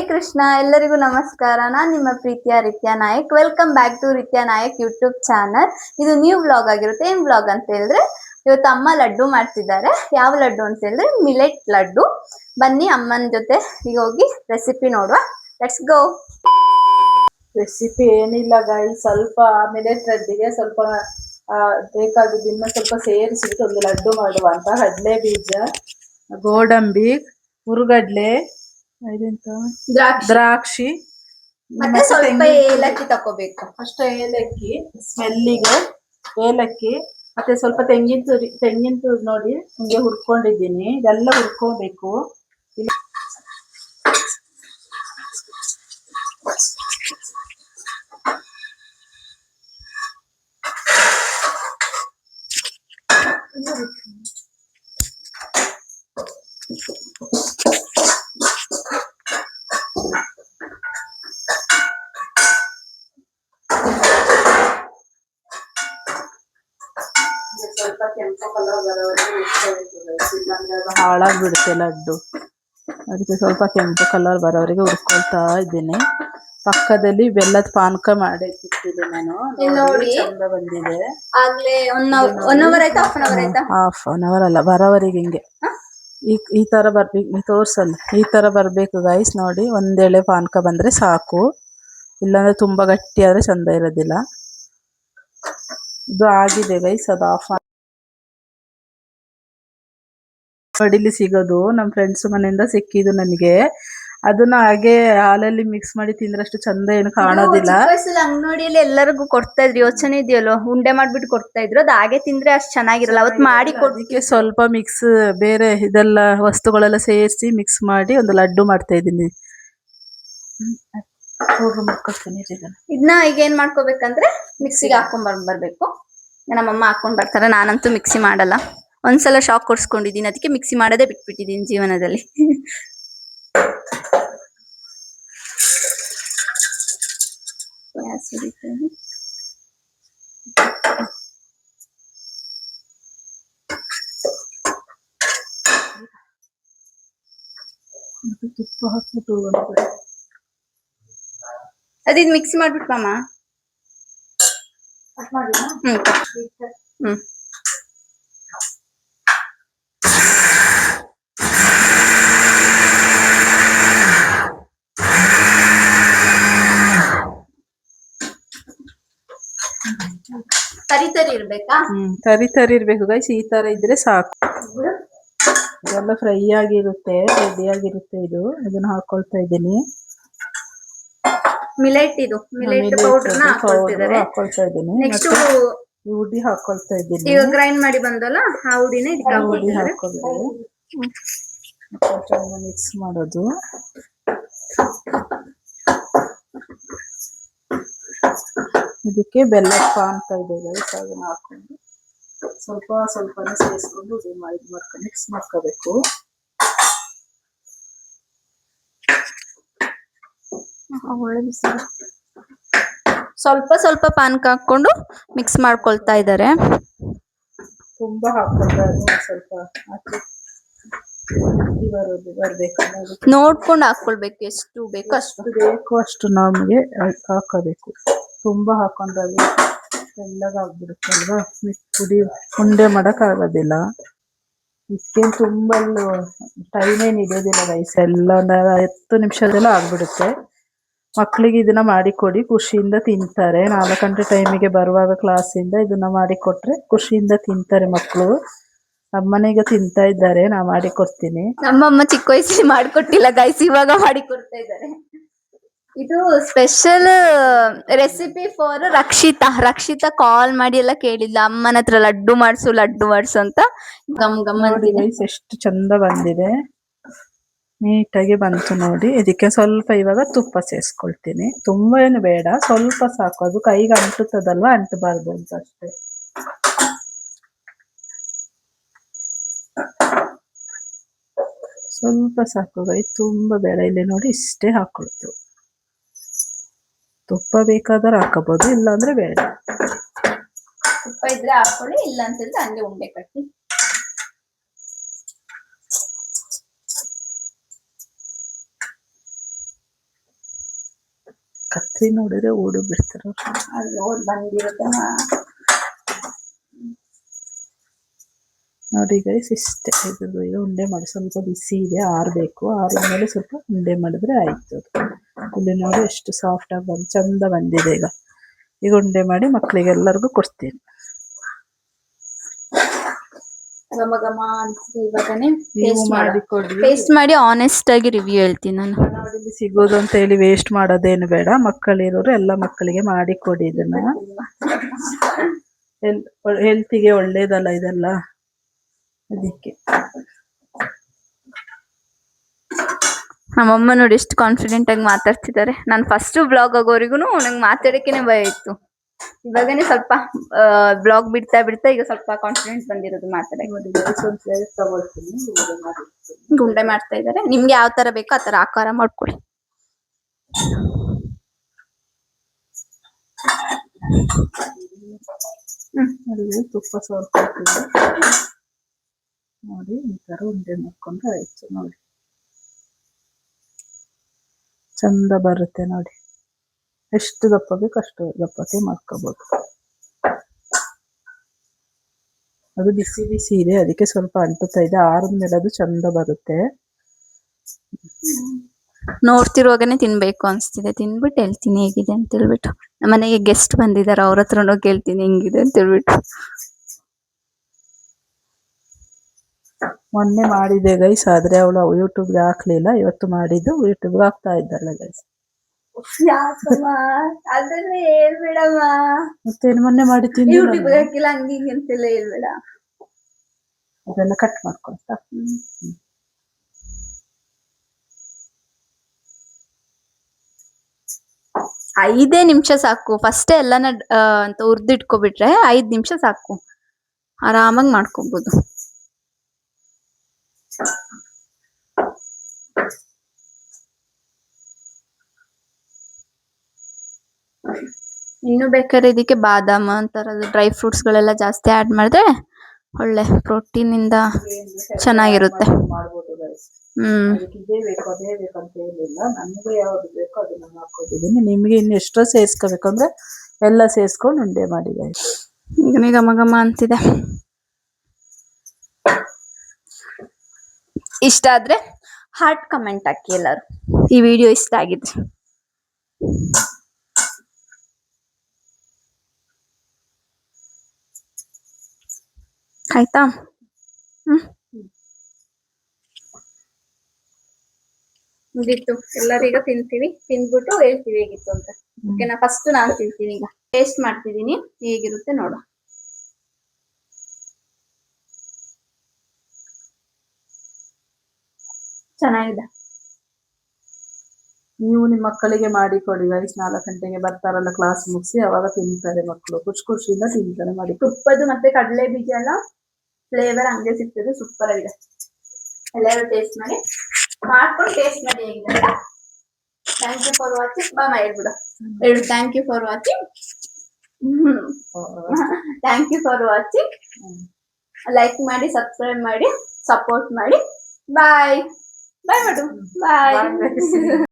ಕೃಷ್ಣ, ಎಲ್ಲರಿಗೂ ನಮಸ್ಕಾರ. ನಾನು ನಿಮ್ಮ ಪ್ರೀತಿಯ Ritya Nayak. Welcome back to Ritya Nayak YouTube channel. ಇದು ನ್ಯೂ ವ್ಲಾಗ್ ಆಗಿರುತ್ತೆ. ಏನ್ ವ್ಲಾಗ್ ಅಂತ ಹೇಳಿದ್ರೆ, ಇವತ್ತು ಅಮ್ಮ ಲಡ್ಡು ಮಾಡ್ತಿದ್ದಾರೆ. ಯಾವ ಲಡ್ಡು ಅಂತ ಹೇಳಿದ್ರೆ ಮಿಲೆಟ್ ಲಡ್ಡು. ಬನ್ನಿ ಅಮ್ಮನ ಜೊತೆ ಈಗ ಹೋಗಿ ರೆಸಿಪಿ ನೋಡುವ. Let's go. ರೆಸಿಪಿ ಏನಿಲ್ಲ ಗಾಯಿ, ಸ್ವಲ್ಪ ಮಿಲೆಟ್ ಲಡ್ಡಿಗೆ ಸ್ವಲ್ಪ ಬೇಕಾಗಿದ್ದು ಇನ್ನು ಸ್ವಲ್ಪ ಸೇರಿಸಿಬಿಟ್ಟು ಒಂದು ಲಡ್ಡು ಮಾಡುವ ಅಂತ. ಕಡಲೆ ಬೀಜ, ಗೋಡಂಬಿ, ಹುರುಗಡ್ಲೆ, ದ್ರಾಕ್ಷಿ, ಮತ್ತೆ ಸ್ವಲ್ಪ ಏಲಕ್ಕಿ ತಗೋಬೇಕು. ಅಷ್ಟೇ ಏಲಕ್ಕಿ ಸ್ಮೆಲ್ಲಿಗೆ, ಏಲಕ್ಕಿ ಮತ್ತೆ ಸ್ವಲ್ಪ ತೆಂಗಿನ ತುರಿ ನೋಡಿ ಹಿಂಗೆ ಹುರ್ಕೊಂಡಿದ್ದೀನಿ. ಇದೆಲ್ಲ ಹುರ್ಕೋಬೇಕು. ಸ್ವಲ್ಪ ಕೆಂಪು ಕಲರ್ ಬರೋವರೆಗೆ ಹಾಳಾಗ್ಬಿಡುತ್ತೆ ಲಡ್ಡು. ಅದಕ್ಕೆ ಸ್ವಲ್ಪ ಕೆಂಪು ಕಲರ್ ಬರೋವರೆಗೆ ಹುರ್ಕೊಳ್ತಾ ಇದ್ದೀನಿ. ಪಕ್ಕದಲ್ಲಿ ಬೆಲ್ಲದ ಪಾನಕ ಮಾಡಿ ಇಟ್ಟಿದ್ದೆ ನಾನು. ನೋಡಿ ಚಂದ ಬಂದಿದೆ. ಆಗ್ಲೇ ಒನ್ ಅವರ್ ಆಯ್ತಾ, ಹಾಫ್ ಅನ್ ಅವರ್ ಅಲ್ಲ, ಬರೋವರೆಗೆ ಹಿಂಗೆ ಈ ತರ ಬರ್ಬೇಕು. ತೋರ್ಸಲ್ಲ, ಈ ತರ ಬರ್ಬೇಕು ಗೈಸ್. ನೋಡಿ, ಒಂದೆಳೆ ಪಾನಕ ಬಂದ್ರೆ ಸಾಕು, ಇಲ್ಲಾಂದ್ರೆ ತುಂಬಾ ಗಟ್ಟಿ ಆದ್ರೆ ಚಂದ ಇರೋದಿಲ್ಲ. ಇದು ಆಗಿದೆ ಗೈಸ್. ಅದು ಆಫ್ ಬಡಿಲಿ ಸಿಗೋದು ನಮ್ಮ ಫ್ರೆಂಡ್ಸ್ ಮನೆಯಿಂದ ಸಿಕ್ಕಿದ್ದು ನನಗೆ. ಅದನ್ನ ಹಾಗೆ ಹಾಲಲ್ಲಿ ಮಿಕ್ಸ್ ಮಾಡಿ ತಿಂದ್ರಷ್ಟು ಚಂದ ಏನು ಕಾಣೋದಿಲ್ಲ. ಅಂಗನೋಡಿಯಲ್ಲಿ ಎಲ್ಲರಿಗೂ ಕೊಡ್ತಾ ಇದ್ರು, ಯೋಚನೆ ಇದೆಯಲ್ಲೋ, ಉಂಡೆ ಮಾಡ್ಬಿಟ್ಟು ಕೊಡ್ತಾ ಇದ್ರು. ಅದು ಹಾಗೆ ತಿಂದ್ರೆ ಅಷ್ಟು ಚೆನ್ನಾಗಿರಲ್ಲ. ಅವತ್ತು ಮಾಡಿ ಅದಕ್ಕೆ ಸ್ವಲ್ಪ ಮಿಕ್ಸ್ ಬೇರೆ ಇದೆಲ್ಲ ವಸ್ತುಗಳೆಲ್ಲ ಸೇರಿಸಿ ಮಿಕ್ಸ್ ಮಾಡಿ ಒಂದು ಲಡ್ಡು ಮಾಡ್ತಾ ಇದ್ದೀನಿ. ಇದನ್ನ ಈಗ ಏನ್ ಮಾಡ್ಕೋಬೇಕಂದ್ರೆ ಮಿಕ್ಸಿಗೆ ಹಾಕೊಂಡ್ ಬರ್ಬೇಕು. ನಮ್ಮಮ್ಮ ಹಾಕೊಂಡ್ ಬರ್ತಾರೆ, ನಾನಂತೂ ಮಿಕ್ಸಿ ಮಾಡಲ್ಲ. ಒಂದ್ಸಲ ಶಾಕ್ ಕೊಡ್ಸ್ಕೊಂಡಿದ್ದೀನಿ, ಅದಕ್ಕೆ ಮಿಕ್ಸಿ ಮಾಡೋದೇ ಬಿಟ್ಬಿಟ್ಟಿದ್ದೀನಿ ಜೀವನದಲ್ಲಿ. ತುಪ್ಪ ಹಾಕ್ಬಿಟ್ಟು ಅದಿದ್ ಮಿಕ್ಸಿ ಮಾಡ್ಬಿಟ್ಟು ಮಾಮ. ತರಿ ತರಿ ಇರ್ಬೇಕಾ? ತರಿ ತರಿ ಇರ್ಬೇಕು ಗೈಸ್. ಈ ತರ ಇದ್ರೆ ಸಾಕು. ಇದೆಲ್ಲ ಫ್ರೈ ಆಗಿರುತ್ತೆ, ರೆಡಿ ಆಗಿರುತ್ತೆ. ಇದನ್ನ ಹಾಕೊಳ್ತಾ ಇದ್ದೀನಿ. ಮಿಲೆಟ್ ಪೌಡರ್ನ ಹಾಕೊಳ್ತಾ ಇದ್ದೀನಿ. ನೆಕ್ಸ್ಟ್ ಉಡಿ ಹಾಕೊಳ್ತಾ ಇದ್ದೀನಿ. ಈಗ ಗ್ರೈಂಡ್ ಮಾಡಿ ಬಂದಲ್ಲ, ಆ ಉಡಿನ ಉಡಿ ಹಾಕೊಳ್ಳಿ. ಮಿಕ್ಸ್ ಮಾಡೋದು. ಇದಕ್ಕೆ ಬೆಲ್ಲ ಪಾನಕ ಇದೆ ಗೈಸ್, ಅದನ್ನ ಹಾಕೊಂಡು ಸ್ವಲ್ಪ ಸ್ವಲ್ಪನೇ ಸೇರಿಸ್ಕೊಂಡು ಉಡಿ ಮಾಡ್ಕೊಂಡು ಮಿಕ್ಸ್ ಮಾಡ್ಕೋಬೇಕು. ಸ್ವಲ್ಪ ಸ್ವಲ್ಪ ಪಾನಕ ಹಾಕೊಂಡು ಮಿಕ್ಸ್ ಮಾಡ್ಕೊಳ್ತಾ ಇದ್ದಾರೆ. ತುಂಬಾ ಹಾಕ್ತಾರೆ, ಸ್ವಲ್ಪ ಬರ್ಬೇಕು, ನೋಡ್ಕೊಂಡು ಹಾಕೊಳ್ಬೇಕು. ಎಷ್ಟು ಬೇಕು ಅಷ್ಟು ನಮಗೆ ಹಾಕಬೇಕು. ತುಂಬಾ ಹಾಕೊಂಡ್ರೆ ತೆಳ್ಳಗಾಗ್ಬಿಡುತ್ತೆ ಅಲ್ವಾ, ಪುಡಿ ಉಂಡೆ ಮಾಡಕ್ ಆಗೋದಿಲ್ಲ. ಇದಕ್ಕೇನು ತುಂಬಾ ಟೈಮೇನು ಹಿಡಿಯೋದಿಲ್ಲ ರೈಸ್. ಎಲ್ಲ ಒಂದು 10 ನಿಮಿಷದೆಲ್ಲ ಆಗ್ಬಿಡುತ್ತೆ. ಮಕ್ಕಳಿಗೆ ಇದನ್ನ ಮಾಡಿಕೊಡಿ, ಖುಷಿಯಿಂದ ತಿಂತಾರೆ. 4 ಗಂಟೆ ಟೈಮಿಗೆ ಬರುವಾಗ ಕ್ಲಾಸಿಂದ ಇದನ್ನ ಮಾಡಿಕೊಟ್ರೆ ಖುಷಿಯಿಂದ ತಿಂತಾರೆ ಮಕ್ಕಳು. ನಮ್ಮನೆಗೆ ತಿಂತಾ ಇದ್ದಾರೆ, ನಾ ಮಾಡಿ ಕೊಡ್ತೀನಿ. ನಮ್ಮಮ್ಮ ಚಿಕ್ಕ ವಯಸ್ಸಲ್ಲಿ ಮಾಡಿಕೊಟ್ಟಿಲ್ಲ ಗೈಸ್, ಇವಾಗ ಮಾಡಿ ಕೊಡ್ತಾ ಇದ್ದಾರೆ. ಇದು ಸ್ಪೆಷಲ್ ರೆಸಿಪಿ ಫಾರ್ ರಕ್ಷಿತಾ ಕಾಲ್ ಮಾಡಿ ಎಲ್ಲ ಕೇಳಿಲ್ಲ ಅಮ್ಮನ ಹತ್ರ, ಲಡ್ಡು ಮಾಡ್ಸು ಅಂತ. ನೋಡಿ ಗೈಸ್, ಎಷ್ಟು ಚಂದ ಬಂದಿದೆ, ನೀಟಾಗಿ ಬಂತು ನೋಡಿ. ಇದಕ್ಕೆ ಸ್ವಲ್ಪ ಇವಾಗ ತುಪ್ಪ ಸೇರಿಸ್ಕೊಳ್ತೀನಿ. ತುಂಬಾ ಏನು ಬೇಡ, ಸ್ವಲ್ಪ ಸಾಕು. ಅದು ಕೈಗೆ ಅಂಟುತ್ತದಲ್ವಾ, ಅಂಟಬಾರ್ದು ಅಂತ ಅಷ್ಟೇ. ಸ್ವಲ್ಪ ಸಾಕು ಗೈಸ್, ತುಂಬಾ ಬೇಡ. ಇಲ್ಲಿ ನೋಡಿ, ಇಷ್ಟೇ ಹಾಕೊಳ್ತು. ತುಪ್ಪ ಬೇಕಾದ್ರೆ ಹಾಕಬಹುದು, ಇಲ್ಲಾಂದ್ರೆ ಬೇಡ. ತುಪ್ಪ ಇದ್ರೆ ಹಾಕೊಳ್ಳಿ, ಇಲ್ಲ ಅಂತಂದ್ರೆ ಹಂಗೆ ಉಂಡೆ ಕಟ್ಟಿ. ಕತ್ರಿ ನೋಡಿದ್ರೆ ಓಡಿ ಬಿಡ್ತಾರ. ಅಲ್ಲಿ ಓಡ್ ಬಂದಿರುತ್ತೆ ನೋಡಿ ಗೈಸ್, ಇಷ್ಟೇ. ಇದು ಈಗ ಉಂಡೆ ಮಾಡಿ ಸ್ವಲ್ಪ ಬಿಸಿ ಇದೆ, ಆರಬೇಕು. ಆರಿದ್ಮೇಲೆ ಸ್ವಲ್ಪ ಉಂಡೆ ಮಾಡಿದ್ರೆ ಆಯ್ತು. ಇಲ್ಲಿ ನೋಡಿ ಎಷ್ಟು ಸಾಫ್ಟ್ ಆಗಿ ಬಂದು ಚಂದ ಬಂದಿದೆ. ಈಗ ಉಂಡೆ ಮಾಡಿ ಮಕ್ಕಳಿಗೆ ಎಲ್ಲರಿಗೂ ಕೊಡ್ತೀನಿ. ಘಮ ಘಮ ಅನ್ಸುತ್ತೆ. ಇವಾಗನೇ ನೀವು ಮಾಡಿಕೊಡಿ. ಟೇಸ್ಟ್ ಮಾಡಿ ಆನೆಸ್ಟ್ ಆಗಿ ರಿವ್ಯೂ ಹೇಳ್ತೀನಿ ನಾನು. ಇಲ್ಲಿ ಸಿಗೋದು ಅಂತ ಹೇಳಿ ವೇಸ್ಟ್ ಮಾಡೋದೇನು ಬೇಡ. ಮಕ್ಕಳಿರೋರು ಎಲ್ಲ ಮಕ್ಕಳಿಗೆ ಮಾಡಿಕೊಡಿ. ಇದನ್ನ ಹೆಲ್ತಿಗೆ ಒಳ್ಳೇದಲ್ಲ ಇದೆಲ್ಲ, ಅದಕ್ಕೆ. ನಮ್ಮಮ್ಮ ನೋಡಿ ಎಷ್ಟು ಕಾನ್ಫಿಡೆಂಟ್ ಆಗಿ ಮಾತಾಡ್ತಿದ್ದಾರೆ. ನಾನು ಫಸ್ಟ್ ಬ್ಲಾಗ್ ಆಗೋವರೆಗೂ ನಂಗೆ ಮಾತಾಡೋಕೆನೆ ಭಯ ಇತ್ತು. ಇವಾಗನೇ ಸ್ವಲ್ಪ ಬ್ಲಾಗ್ ಬಿಡ್ತಾ ಬಿಡ್ತಾ ಈಗ ಸ್ವಲ್ಪ ಕಾನ್ಫಿಡೆಂಟ್ ಬಂದಿರೋದು ಮಾತಾಡಕ್ಕೆ. ಗುಂಡೆ ಮಾಡ್ತಾ ಇದ್ದಾರೆ. ನಿಮ್ಗೆ ಯಾವ ತರ ಬೇಕೋ ಆ ತರ ಆಕಾರ ಮಾಡ್ಕೊಳ್ಳಿ. ಅಲ್ಲಿ ತುಪ್ಪ ಸೋರ್ಕೊಳ್ತಿದ್ದೆ ನೋಡಿ. ಈ ತರ ಉಂಡೆ ಮಾಡ್ಕೊಂಡ್ರೆ ಆಯ್ತು. ನೋಡಿ ಚಂದ ಬರುತ್ತೆ. ನೋಡಿ ಎಷ್ಟು ದಪ್ಪ ಬೇಕು ಅಷ್ಟು ದಪ್ಪಕ್ಕೆ ಮಾಡ್ಕೋಬಹುದು. ಅದು ಬಿಸಿ ಬಿಸಿ ಇದೆ, ಅದಕ್ಕೆ ಸ್ವಲ್ಪ ಅಂಟುತ್ತಾ ಇದೆ. ಆರಿದ್ಮೇಲೆ ಅದು ಚಂದ ಬರುತ್ತೆ. ನೋಡ್ತಿರುವಾಗನೇ ತಿನ್ಬೇಕು ಅನ್ಸ್ತಿದೆ. ತಿನ್ಬಿಟ್ಟು ಹೇಳ್ತೀನಿ ಹೇಗಿದೆ ಅಂತ ಹೇಳ್ಬಿಟ್ಟು. ನಮ್ಮ ಮನೆಗೆ ಗೆಸ್ಟ್ ಬಂದಿದ್ದಾರೆ, ಅವ್ರ ಹತ್ರನೂ ಕೇಳ್ತೀನಿ ಹೆಂಗಿದೆ ಅಂತ ಹೇಳ್ಬಿಟ್ಟು. ಮೊನ್ನೆ ಮಾಡಿದೆ ಗೈಸ್, ಆದ್ರೆ ಅವಳು ಯೂಟ್ಯೂಬ್ಗೆ ಹಾಕ್ಲಿಲ್ಲ. ಇವತ್ತು ಮಾಡಿದ್ದು ಯೂಟ್ಯೂಬ್ಗೆ ಹಾಕ್ತಾ ಇದ್ದಾಳೆ ಗೈಸ್. ಯಾಕಮ್ಮ ಅದನ್ನ ಹೇಳ್ಬೇಡಮ್ಮ. ಮತ್ತೇನು ಮೊನ್ನೆ ಮಾಡಿದ್ದೀನಿ ಯೂಟ್ಯೂಬ್ ಹಾಕಿಲ್ಲ ಹಂಗೆ ಅಂತೆಲ್ಲ ಹೇಳ್ಬೇಡ. ಅದೆಲ್ಲ ಕಟ್ ಮಾಡ್ಕೊಂತ 5 ನಿಮಿಷ ಸಾಕು. ಫಸ್ಟ್ ಎಲ್ಲಾನ ಅಂತ ಹುರ್ದಿಟ್ಕೊಬಿಟ್ರೆ 5 ನಿಮಿಷ ಸಾಕು, ಆರಾಮಾಗಿ ಮಾಡ್ಕೋಬಹುದು. ಇನ್ನು ಬೇಕಾದ್ರೆ ಇದಕ್ಕೆ ಬಾದಾಮ ಅಂತರದ್ದು ಡ್ರೈ ಫ್ರೂಟ್ಸ್ ಗಳೆಲ್ಲ ಜಾಸ್ತಿ ಆಡ್ ಮಾಡಿದ್ರೆ ಒಳ್ಳೆ ಪ್ರೋಟೀನ್ ಇಂದ ಚೆನ್ನಾಗಿರುತ್ತೆ. ಇದೇ ಬೇಕು ಅದೇ ಬೇಕಂತ ಏನಿಲ್ಲ. ನನ್ಗೆ ಯಾವ್ದು ಬೇಕೋ ಅದನ್ನ ಹಾಕೋತಿದ್ದೀನಿ. ನಿಮ್ಗೆ ಇನ್ನು ಎಷ್ಟೋ ಸೇರಿಸ್ಕೋಬೇಕು ಅಂದ್ರೆ ಎಲ್ಲ ಸೇರಿಸ್ಕೊಂಡು ಉಂಡೆ ಮಾಡಿದೆ. ಘಮ ಘಮ ಅಂತಿದೆ. ಇಷ್ಟ ಆದ್ರೆ ಹಾರ್ಟ್ ಕಮೆಂಟ್ ಹಾಕಿ ಎಲ್ಲರೂ, ಈ ವಿಡಿಯೋ ಇಷ್ಟ ಆಗಿದ್ರೆ. ಆಯ್ತಾ? ಮುಗೀತು. ಎಲ್ಲರೀಗ ತಿಂತೀವಿ, ತಿಂದ್ಬಿಟ್ಟು ಹೇಳ್ತೀವಿ ಹೇಗಿತ್ತು ಅಂತ. ಓಕೆನಾ? ಫಸ್ಟ್ ನಾನು ತಿಂತೀನಿ. ಈಗ ಟೇಸ್ಟ್ ಮಾಡ್ತಿದ್ದೀನಿ, ಹೇಗಿರುತ್ತೆ ನೋಡು. ಚೆನ್ನಾಗಿದೆ. ನೀವು ನಿಮ್ಮ ಮಕ್ಕಳಿಗೆ ಮಾಡಿ ಕೊಡಿ ಗೈಸ್. 4 ಗಂಟೆಗೆ ಬರ್ತಾರಲ್ಲ ಕ್ಲಾಸ್ ಮುಗಿಸಿ, ಅವಾಗ ತಿಂತಾರೆ ಮಕ್ಕಳು. ಖುಷಿಯಿಂದ ತಿಂತಾರೆ. ಮಾಡಿ ತುಪ್ಪದ್ದು ಮತ್ತೆ ಕಡಲೆ ಬೀಜ ಎಲ್ಲ ಫ್ಲೇವರ್ ಹಂಗೆ ಸಿಗ್ತದೆ. ಸೂಪರ್ ಆಗಿದೆ. ಎಲ್ಲರೂ ಟೇಸ್ಟ್ ಮಾಡಿ, ಮಾಡ್ಕೊಂಡು ಟೇಸ್ಟ್ ಮಾಡಿ ಹೇಗಿದೆ. Thank you for watching. ಬಾಮ ಹೇಳ್ಬಿಡು. Thank you for watching. Thank you for watching. Like ಮಾಡಿ, ಸಬ್ಸ್ಕ್ರೈಬ್ ಮಾಡಿ, ಸಪೋರ್ಟ್ ಮಾಡಿ. ಬಾಯ್ ಬಾಯ್ ಮಾಡು. ಬಾಯ್.